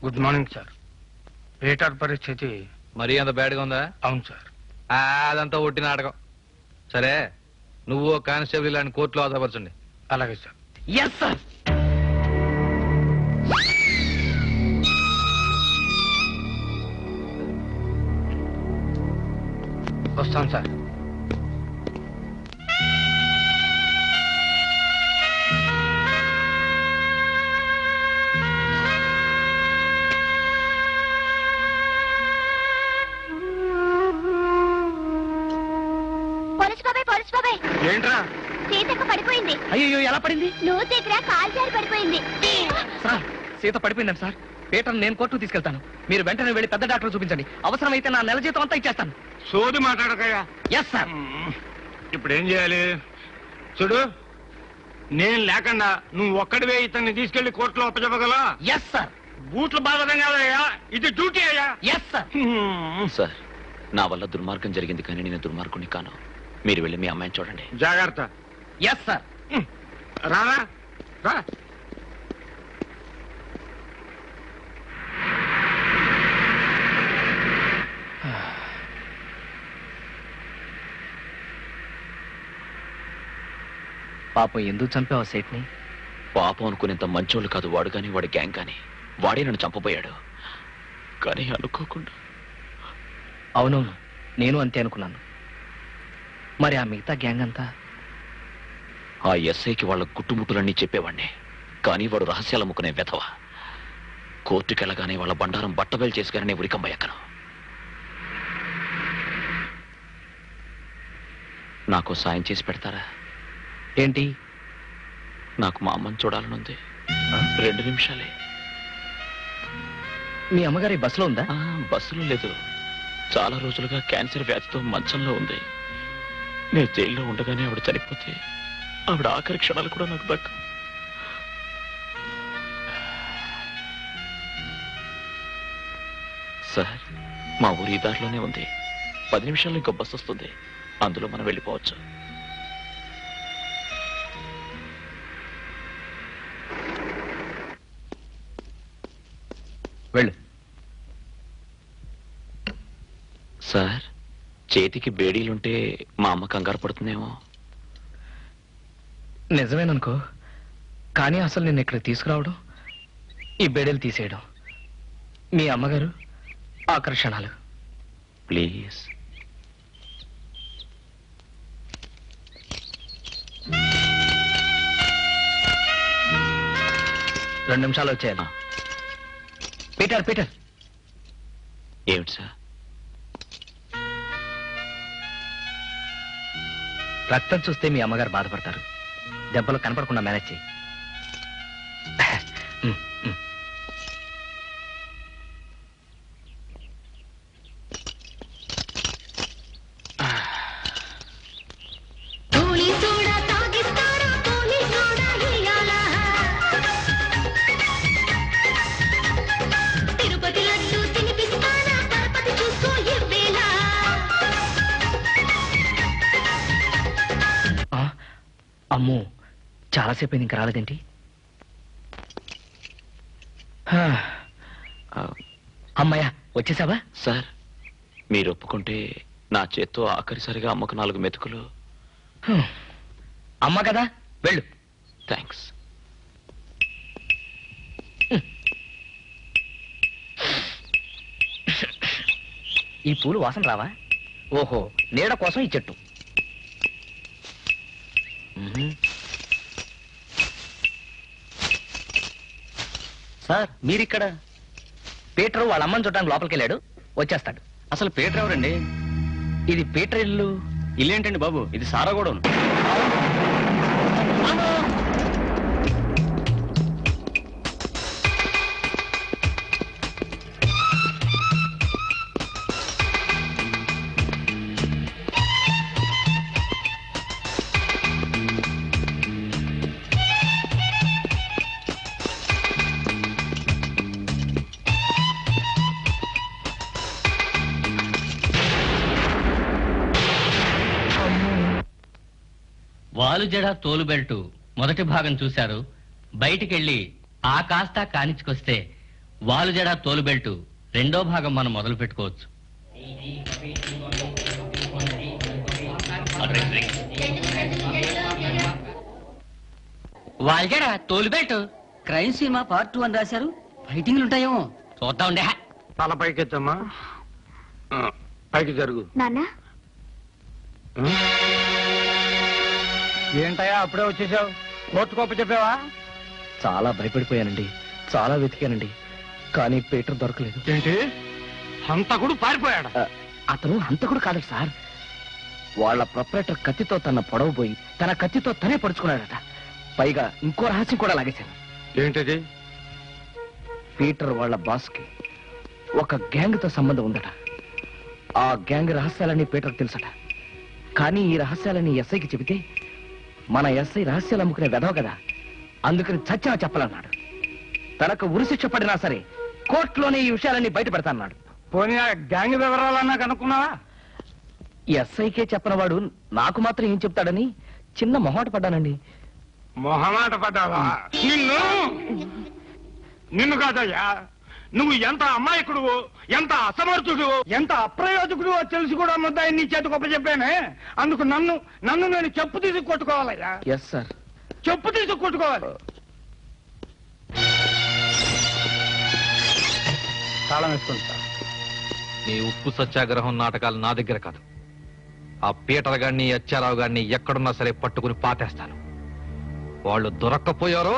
Good morning sir. Peter పరిస్థితి మరీ అంత బ్యాడ్గా ఉందా? అవును సార్. అదంతా ఒట్టి నాటకం. సరే, నువ్వు కానిస్టేబుల్ ఇలాంటి కోర్టులో ఆధారపరచండి. అలాగే సార్. Yes sir. వస్తాం సార్. ఏంట్రా? సీతకు పడిపోయింది. అయ్యో, ఎలా పడింది? నువ్వు దగ్గర కాలు జారి పడిపోయింది. సార్, సీత పడిపోయిందండి సార్. పీటర్ నేను కోర్టుకు తీసుకెళ్తాను. మీరు వెంటనే వెళ్ళి పెద్ద డాక్టర్ చూపించండి. అవసరమైతే నా నెల జీతం అంతా ఇచ్చేస్తాను. సోది మాట్లాడకయ్యా. Yes sir. ఇప్పుడు ఏం చేయాలి? చూడు, నేను లేకుండా నువ్వు ఒక్కడివే ఇతన్ని తీసుకెళ్లి కోర్టులో అప్పచెప్పగలవా? Yes sir. బూట్లు బాధడం కాదయ్యా, ఇది డ్యూటీ అయ్యా. Yes sir. సార్, నా వల్ల దుర్మార్గం జరిగింది, కానీ నేను దుర్మార్గుని కాను. మీరు వెళ్ళి మీ అమ్మాయిని చూడండి. జాగ్రత్త. Yes sir. రారా రా. పాపం ఎందుకు చంపావు సేట్ని? పాపం అనుకునేంత మంచోళ్ళు కాదు వాడు, కానీ వాడి గ్యాంగ్ కానీ. వాడే నన్ను చంపబోయాడు, కానీ అనుకోకుండా. అవునవును, నేను అంతే అనుకున్నాను. మరి ఆ మిగతా గ్యాంగ్ అంతా? ఆ ఎస్ఐకి వాళ్ళ గుట్టుముట్టులన్నీ చెప్పేవాడిని, కానీ వాడు రహస్యాలు అమ్ముకునే వెధవ. కోర్టుకెళ్ళగానే వాళ్ళ బండారం బట్టబయలు చేసుకుని ఉరికంబ ఎక్కను. నాకు సాయం చేసి పెడతారా? ఏంటి? నాకు మా అమ్మని చూడాలనుంది. 2 నిమిషాలే. మీ అమ్మగారి బస్సులో ఉందా? బస్సులో లేదు, చాలా రోజులుగా క్యాన్సర్ వ్యాధితో మంచంలో ఉంది. నేను జైల్లో ఉండగానే ఆవిడ చనిపోతే ఆవిడ ఆఖరి క్షణాలు కూడా నాకు దక్క. సార్, మా ఊరి దారిలోనే ఉంది. 10 నిమిషాల్లో ఇంకో బస్సు వస్తుంది, అందులో మనం వెళ్ళిపోవచ్చు. వెళ్ళు. సార్, చేతికి బేడీలుంటే మా అమ్మ కంగారు పడుతుందేమో. నిజమేననుకో, కానీ అసలు నిన్ను ఇక్కడ తీసుకురావడం, ఈ బేడీలు తీసేయడం, మీ అమ్మగారు ఆకర్షణలు. ప్లీజ్. రెండు నిమిషాలు వచ్చాయన్నా. Peter Peter. ఏమిటి సార్? రక్తం చూస్తే మీ అమ్మగారు బాధపడతారు. దెబ్బలు కనపడకుండా మేనేజ్ చేయి. అమ్మో, చాలాసేపు ఇంకా రాలేదేంటి? అమ్మాయ్యా, వచ్చేసావా? సార్, మీరు ఒప్పుకుంటే నా చేత్తో ఆఖరిసరిగా అమ్మకు 4 మెతుకులు. అమ్మ కదా, వెళ్ళు. థ్యాంక్స్. ఈ పూలు వాసన రావా? ఓహో, నీడ కోసం ఈ చెట్టు. సార్, మీరిక్కడ? పీటర్ వాళ్ళ అమ్మని చూడడానికి లోపలికి వెళ్ళాడు, వచ్చేస్తాడు. అసలు పీటర్ ఎవరండి? ఇది పీటర్ ఇల్లు. ఇల్లేంటండి బాబు, ఇది సారాగూడెం. వాలుజడ తోలు బెల్టు మొదటి భాగం చూశారు. బయటికెళ్ళి ఆ కాస్త కానిచ్చుకొస్తే వాలు జడ తోలు బెల్ట్ రెండో భాగం మనం మొదలు పెట్టుకోవచ్చు. వాలు జడ తోలు బెల్ట్ క్రైమ్ సినిమా పార్ట్ 2 అని రాశారు. ఫైటింగ్లు ఉంటాయేమో. చూద్దాం ఉండే. తల పైకెత్తమ్మా. పైకి జరుగు. నాన్న ఏంటయ్యా అప్పుడే వచ్చేసావు? కోర్టు గొప్ప చెప్పావా? చాలా భయపడిపోయానండి, చాలా వెతికానండి, కానీ పీటర్ దొరకలేదు. ఏంటి, హంతకుడు పారిపోయాడు? అతను హంతకుడు కాదు సార్. వాళ్ళ ప్రొపరేటర్ కత్తితో తన పొడవబోయి తన కత్తితో తనే పడుచుకున్నాడట. పైగా ఇంకో రహస్యం కూడా లాగేశాను. ఏంటది? పీటర్ వాళ్ళ బాస్ కి ఒక గ్యాంగ్ తో సంబంధం ఉందట. ఆ గ్యాంగ్ రహస్యాలన్నీ పీటర్ తెలుసట. కానీ ఈ రహస్యాలని ఎస్ఐకి చెబితే మన ఎస్ఐ రహస్యాలు అమ్ముకునే వెధవ కదా, అందుకని చచ్చినా చెప్పాలన్నాడు. తనకు ఉరిశిక్ష పడినా సరే కోర్టులోనే ఈ విషయాలన్నీ బయట పెడతాన్నాడు. పోనీ ఆ గ్యాంగ్ వివరాలన్నా కనుక్కున్నావా? ఎస్ఐకే చెప్పనవాడు నాకు మాత్రం ఏం చెప్తాడని చిన్న మొహాట పడ్డానండి. మొహమాట పడ్డావా? నిన్ను కాదయ్యా, నువ్వు ఎంత అమాయకుడు, ఎంత అసమర్థుడు, ఎంత అప్రయోజకుడు తెలిసి కూడా ముద్దాయి నీ చేతి గొప్ప చెప్పానే. అందుకు నన్ను నేను చెప్పు తీసి కొట్టుకోవాలయ్యా. ఎస్ సార్, చెప్పు తీసి కొట్టుకోవాలి. తాళం వేసుకుంటా. నీ ఉప్పు సత్యాగ్రహం నాటకాలు నా దగ్గర కాదు. ఆ పీటర్ గారిని అచ్చారావు గారిని ఎక్కడున్నా సరే పట్టుకుని పాతేస్తాను. వాళ్ళు దొరక్కపోయారో